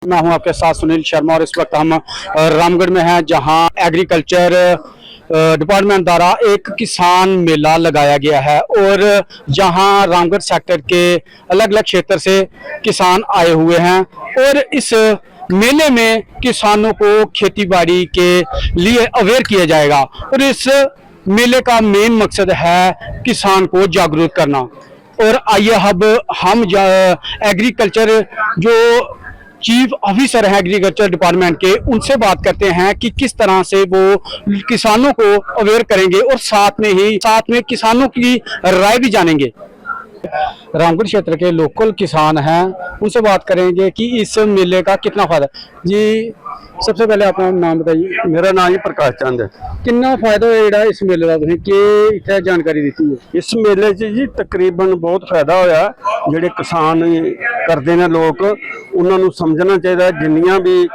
मैं हूं आपके साथ सुनील शर्मा और इस वक्त हम रामगढ़ में हैं, जहां एग्रीकल्चर डिपार्टमेंट द्वारा एक किसान मेला लगाया गया है और जहां रामगढ़ सेक्टर के अलग अलग क्षेत्र से किसान आए हुए हैं और इस मेले में किसानों को खेतीबाड़ी के लिए अवेयर किया जाएगा और इस मेले का मेन मकसद है किसान को जागरूक करना। और आइए अब हम एग्रीकल्चर जो चीफ ऑफिसर हैं एग्रीकल्चर डिपार्टमेंट के, उनसे बात करते हैं कि किस तरह से वो किसानों को अवेयर करेंगे और साथ में किसानों की राय भी जानेंगे। रामगढ़ क्षेत्र के लोकल किसान हैं, उनसे बात करेंगे कि इस मेले का कितना फायदा। जी, सबसे पहले अपना नाम बताइए। मेरा नाम जी प्रकाश चंद है। कितना फायदा होया इस मेले का, तुसीं कि इत्थे जानकारी दी है? इस मेले जी तकरीबन बहुत फायदा होया। जिहड़े किसान करते हैं लोग, उन्होंने समझना चाहिए जिन्नियां भी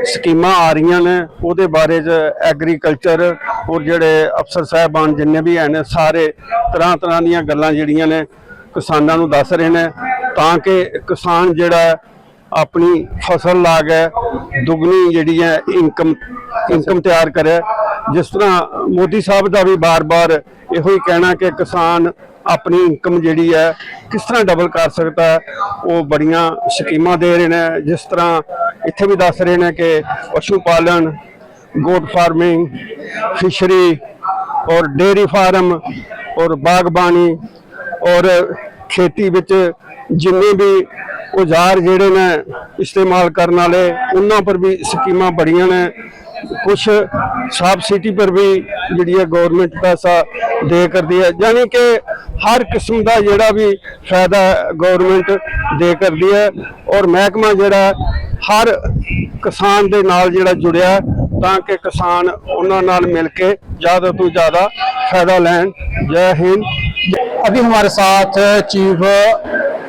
स्कीमां आ रही ने उहदे बारे एग्रीकल्चर और जिहड़े अफसर साहबान जिन्ने भी हैं सारे तरह तरह दीयां गल्लां जिहड़ियां ने किसानां नूं दस रहे हैं, ताकि किसान जिहड़ा अपनी फसल ला के दुगनी जिहड़ी है इनकम तैयार करे। जिस तरह मोदी साहब का भी बार बार इहो ही कहना कि किसान अपनी इनकम जिहड़ी है किस तरह डबल कर सकता है, वो बड़ियां स्कीमां दे रहे हैं। जिस तरह इत्थे भी दस रहे हैं कि पशु पालन, गोट फार्मिंग, फिशरी और डेयरी फार्म और बागबानी और खेती विच जिन्ने भी औजार जिहड़े ने इस्तेमाल करने वाले उन्हां पर भी स्कीमां बड़ियां ने। कुछ सबसिडी पर भी जिहड़ी है गवर्नमेंट पैसा दे करती है, यानी कि हर किस्म का जिहड़ा भी फायदा गवर्नमेंट दे करती है। और महकमा जिहड़ा हर किसान दे नाल जिहड़ा जुड़िया है, ताकि किसान उन्हां नाल मिल के ज़्यादा तो ज़्यादा फायदा लैन। जय हिंद। अभी हमारे साथ चीफ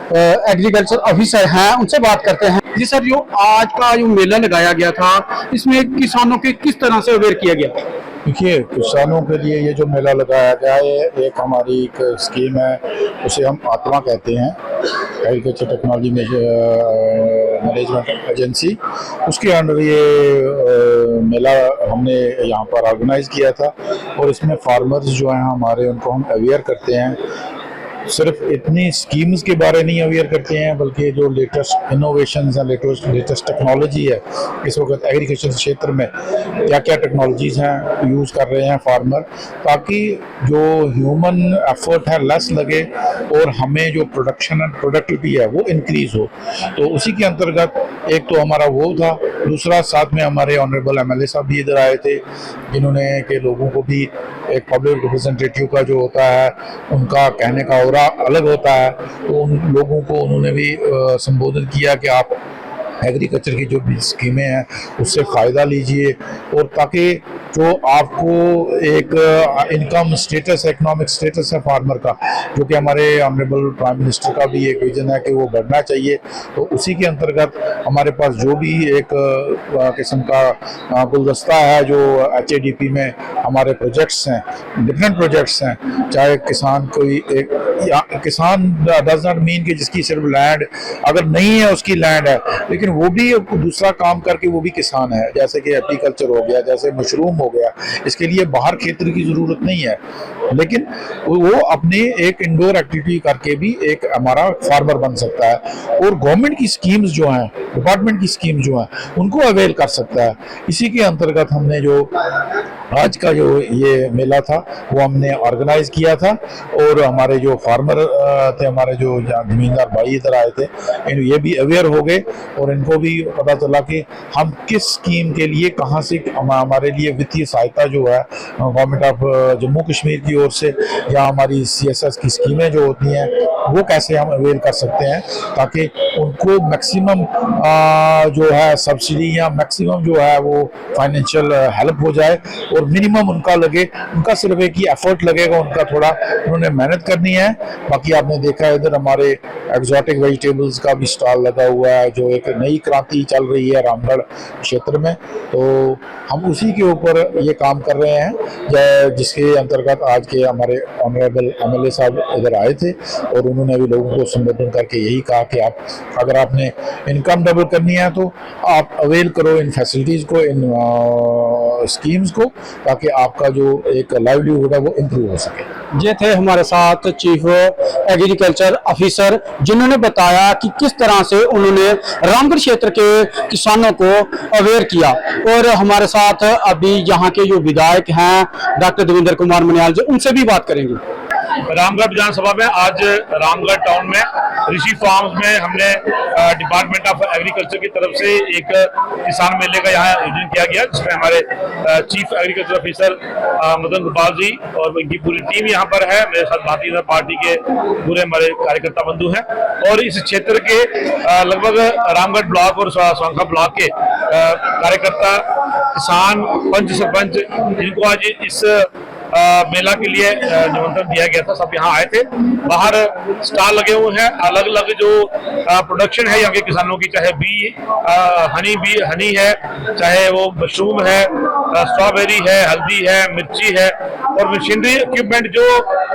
एग्रीकल्चर ऑफिसर हैं, उनसे बात करते हैं। जी सर, जो आज का जो मेला लगाया गया था, इसमें किसानों के किस तरह से अवेयर किया गया? देखिए, किसानों के लिए ये जो मेला लगाया गया है, एक हमारी एक स्कीम है, उसे हम आत्मा कहते हैं, एग्रीकल्चर टेक्नोलॉजी मैनेजमेंट एजेंसी। उसके अंडर ये मेला हमने यहाँ पर ऑर्गेनाइज किया था और इसमें फार्मर्स जो हैं हमारे, उनको हम अवेयर करते हैं। सिर्फ इतनी स्कीम्स के बारे नहीं अवेयर करते हैं, बल्कि जो लेटेस्ट इनोवेशंस हैं, लेटेस्ट टेक्नोलॉजी है इस वक्त एग्रीकल्चर क्षेत्र में, क्या क्या टेक्नोलॉजीज़ हैं यूज़ कर रहे हैं फार्मर, ताकि जो ह्यूमन एफर्ट है लेस लगे और हमें जो प्रोडक्शन एंड प्रोडक्टिविटी है वो इंक्रीज़ हो। तो उसी के अंतर्गत एक तो हमारा वो था, दूसरा साथ में हमारे ऑनरेबल एमएलए साहब भी इधर आए थे, जिन्होंने के लोगों को भी एक पब्लिक रिप्रेजेंटेटिव का जो होता है उनका कहने का और अलग होता है, तो उन लोगों को उन्होंने भी संबोधित किया कि आप एग्रीकल्चर की जो भी स्कीमें हैं उससे फ़ायदा लीजिए, और ताकि जो आपको एक इनकम स्टेटस, इकोनॉमिक स्टेटस है फार्मर का, जो कि हमारे ऑनरेबल प्राइम मिनिस्टर का भी एक विजन है कि वो बढ़ना चाहिए। तो उसी के अंतर्गत हमारे पास जो भी एक किस्म का गुलदस्ता है, जो HADP में हमारे प्रोजेक्ट्स हैं, डिफरेंट प्रोजेक्ट्स हैं, चाहे किसान कोई एक किसान डज नॉट मीन कि जिसकी सिर्फ लैंड अगर नहीं है उसकी लैंड है, लेकिन वो भी दूसरा काम करके वो भी किसान है, जैसे कि एप्रीकल्चर हो गया, जैसे मशरूम हो गया। इसके लिए बाहर क्षेत्र की ज़रूरत नहीं है, लेकिन वो अपने एक इंडोर एक्टिविटी करके भी एक हमारा फार्मर बन सकता है और गवर्नमेंट की स्कीम्स जो हैं, डिपार्टमेंट की स्कीम जो हैं, उनको अवेल कर सकता है। इसी के अंतर्गत हमने जो आज का जो ये मेला था वो हमने ऑर्गेनाइज किया था, और हमारे जो फार्मर थे, हमारे जो जमींदार भाई इधर आए थे, ये भी अवेयर हो गए और इनको भी पता चला कि हम किस स्कीम के लिए कहाँ से हमारे लिए वित्तीय सहायता जो है गवर्नमेंट ऑफ जम्मू कश्मीर की ओर से, या हमारी CSS की स्कीमें जो होती हैं वो कैसे हम अवेल कर सकते हैं, ताकि उनको मैक्सिमम जो है सब्सिडी या मैक्सिमम जो है वो फाइनेंशियल हेल्प हो जाए, और मिनिमम उनका लगे, उनका सिर्फ एक ही एफर्ट लगेगा, उनका थोड़ा उन्होंने मेहनत करनी है। बाकी आपने देखा इधर हमारे एक्सोटिक वेजिटेबल्स का भी स्टॉल लगा हुआ है, जो एक नई क्रांति चल रही है रामगढ़ क्षेत्र में, तो हम उसी के ऊपर ये काम कर रहे हैं, जिसके अंतर्गत आज के हमारे ऑनरेबल MLA साहब इधर आए थे और उन्होंने अभी लोगों को संबोधन करके यही कहा कि आप अगर आपने इनकम डबल करनी है तो आप अवेल करो इन फैसिलिटीज़ को, इन स्कीम्स को, ताकि आपका जो एक लाइवलीहुड है वो इम्प्रूव हो सके। ये थे हमारे साथ चीफ एग्रीकल्चर ऑफिसर, जिन्होंने बताया कि किस तरह से उन्होंने रामगढ़ क्षेत्र के किसानों को अवेयर किया। और हमारे साथ अभी यहाँ के जो विधायक हैं डॉक्टर देवेंद्र कुमार मनियाल जी, उनसे भी बात करेंगे। रामगढ़ विधानसभा में आज रामगढ़ टाउन में ऋषि फार्म्स में हमने डिपार्टमेंट ऑफ एग्रीकल्चर की तरफ से एक किसान मेले का यहाँ आयोजन किया गया, जिसमें हमारे chief agriculture officer Madan Gopal ji और इनकी पूरी टीम यहाँ पर है। मेरे साथ भारतीय जनता पार्टी के पूरे हमारे कार्यकर्ता बंधु हैं और इस क्षेत्र के लगभग रामगढ़ ब्लॉक और स्वांखा ब्लॉक के कार्यकर्ता, किसान, पंच, सरपंच, जिनको आज इस मेला के लिए निमंत्रण दिया गया था, सब यहाँ आए थे। बाहर स्टॉल लगे हुए हैं, अलग अलग जो प्रोडक्शन है यहाँ के किसानों की, चाहे हनी है, चाहे वो मशरूम है, स्ट्रॉबेरी है, हल्दी है, मिर्ची है और मशीनरी इक्विपमेंट जो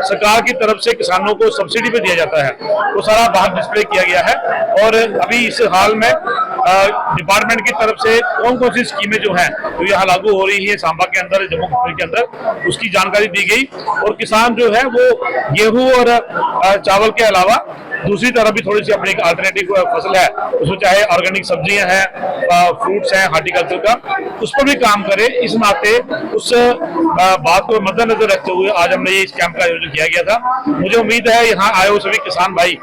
सरकार की तरफ से किसानों को सब्सिडी पे दिया जाता है, वो सारा बाहर डिस्प्ले किया गया है। और अभी इस हाल में डिपार्टमेंट की तरफ से कौन कौन सी स्कीमें जो हैं तो यहाँ लागू हो रही है सांबा के अंदर, जम्मू कश्मीर के अंदर, उसकी जानकारी दी गई। और किसान जो है वो गेहूं और चावल के अलावा दूसरी तरफ भी थोड़ी सी अपनी अल्टरनेटिव फसल है, उसमें चाहे ऑर्गेनिक सब्जियां हैं, फ्रूट्स हैं, हार्टिकल्चर का, उस पर भी काम करे। इस नाते उस बात को मद्देनजर रखते हुए आज हमने ये इस कैंप का आयोजन किया गया था। मुझे उम्मीद है यहाँ आए हुए सभी किसान भाई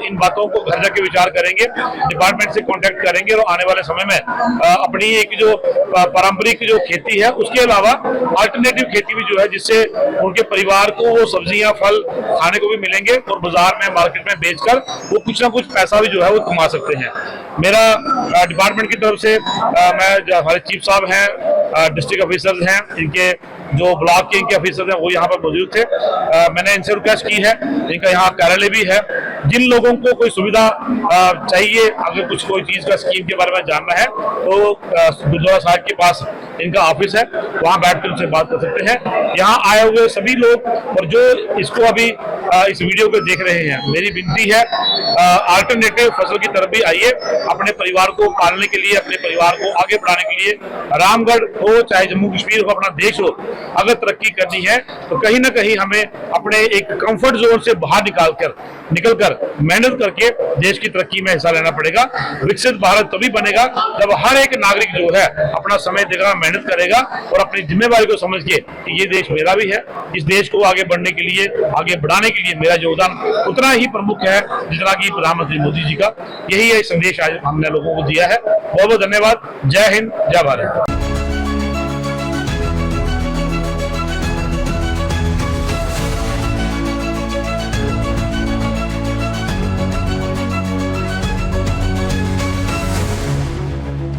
इन बातों को घर जाके विचार करेंगे, डिपार्टमेंट से कॉन्टेक्ट करेंगे और आने वाले समय में अपनी एक जो पारंपरिक जो खेती है उसके अलावा अल्टरनेटिव खेती भी जो है, जिससे उनके परिवार को वो सब्जियां, फल खाने को भी मिलेंगे और बाजार में, मार्केट में बेचकर वो कुछ ना कुछ पैसा भी जो है वो कमा सकते हैं। मेरा डिपार्टमेंट की तरफ से मैं जो हमारे चीफ साहब हैं, डिस्ट्रिक्ट ऑफिसर्स हैं, इनके जो ब्लॉक के इनके ऑफिसर्स हैं वो यहाँ पर मौजूद थे। मैंने इनसे रिक्वेस्ट की है, इनका यहाँ कार्यालय भी है, जिन लोगों को कोई सुविधा चाहिए, अगर कुछ कोई चीज का स्कीम के बारे में जानना है तो गुरुद्वारा साहिब के पास इनका ऑफिस है, वहाँ बैठकर उनसे बात कर सकते हैं। यहाँ आए हुए सभी लोग और जो इसको अभी इस वीडियो को देख रहे हैं, मेरी विनती है अल्टरनेटिव फसल की तरफ भी आइए, अपने परिवार को पालने के लिए, अपने परिवार को आगे बढ़ाने के लिए। रामगढ़ हो चाहे जम्मू कश्मीर हो, अपना देश हो, अगर तरक्की करनी है तो कहीं ना कहीं हमें अपने एक कंफर्ट जोन से बाहर निकलकर मेहनत करके देश की तरक्की में हिस्सा लेना पड़ेगा। विकसित भारत तभी बनेगा जब हर एक नागरिक जो है अपना समय देगा, मेहनत करेगा और अपनी जिम्मेवारी को समझ के कि ये देश मेरा भी है, इस देश को आगे बढ़ने के लिए, आगे बढ़ाने के लिए मेरा योगदान उतना ही प्रमुख है जितना कि प्रधानमंत्री मोदी जी का। यही है संदेश आज हमने लोगों को दिया है। बहुत बहुत धन्यवाद। जय हिंद, जय भारत।